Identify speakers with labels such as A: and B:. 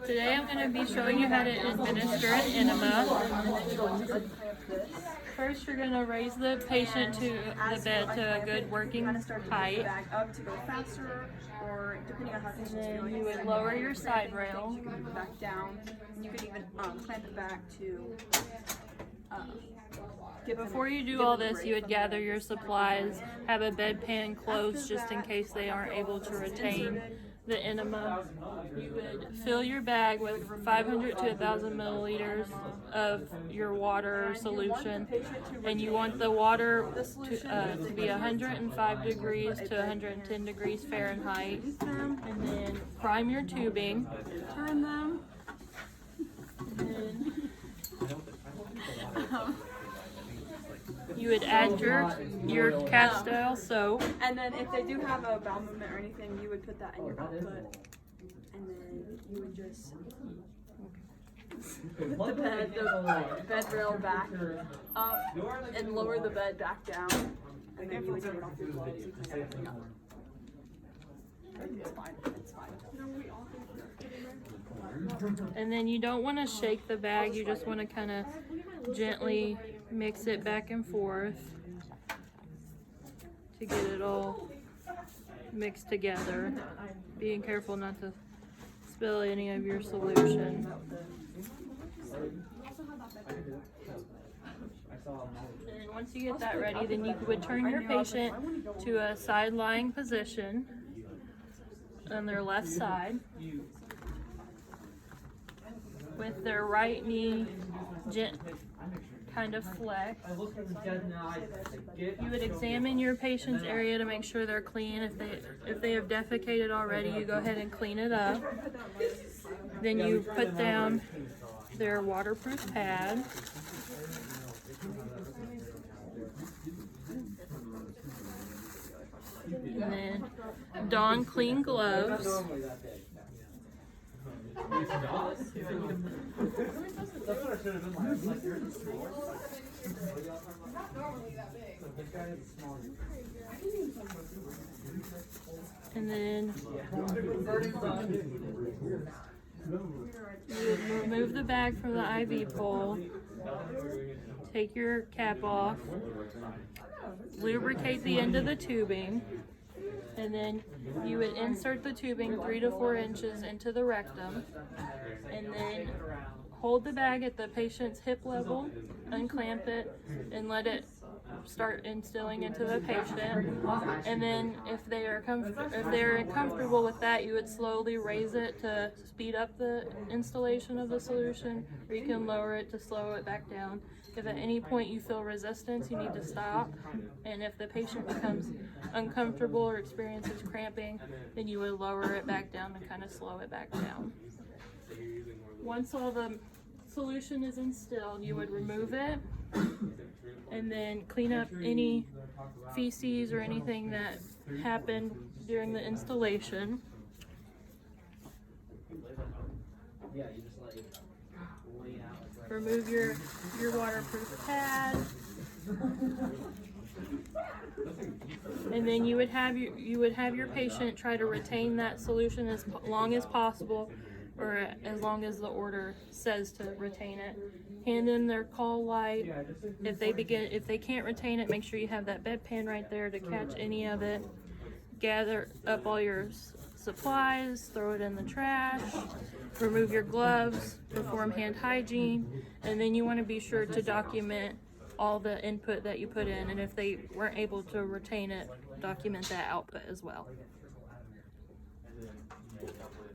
A: Today I'm going to be showing you how to administer an enema. First, you're going to raise the patient to the bed to a good working height.
B: Up to go faster, or depending on how the patient's feeling,
A: You would lower your side rail.
B: You can move it back down, and you can even clamp it back to.
A: Before you do all this, you would gather your supplies, have a bedpan closed just in case they aren't able to retain the enema. You would fill your bag with 500 to 1,000 milliliters of your water solution, and you want the water to be 105 degrees to 110 degrees Fahrenheit. And then prime your tubing.
B: Turn them.
A: And you would add your Castile soap.
B: And then if they do have a bowel movement or anything, you would put that in your output. And then you would just put the bed rail back up and lower the bed back down. And then you would take off your gloves and clean everything up. It's fine. It's fine.
A: And then you don't want to shake the bag, you just want to kind of gently mix it back and forth to get it all mixed together. Being careful not to spill any of your solution. And once you get that ready, then you would turn your patient to a side lying position on their left side with their right knee kind of flexed. You would examine your patient's area to make sure they're clean. If they have defecated already, you go ahead and clean it up. Then you put down their waterproof pad. And then don clean gloves. And then you would remove the bag from the IV pole, take your cap off, lubricate the end of the tubing, and then you would insert the tubing 3 to 4 inches into the rectum, and then hold the bag at the patient's hip level, unclamp it, and let it start instilling into the patient. And then if they're comfortable with that, you would slowly raise it to speed up the installation of the solution, or you can lower it to slow it back down. If at any point you feel resistance, you need to stop. And if the patient becomes uncomfortable or experiences cramping, then you would lower it back down and kind of slow it back down. Once all the solution is instilled, you would remove it and then clean up any feces or anything that happened during the installation. Remove your waterproof pad. And then you would have your patient try to retain that solution as long as possible, or as long as the order says to retain it. Hand them their call light. If they can't retain it, make sure you have that bedpan right there to catch any of it. Gather up all your supplies, throw it in the trash, remove your gloves, perform hand hygiene, and then you want to be sure to document all the input that you put in, and if they weren't able to retain it, document that output as well.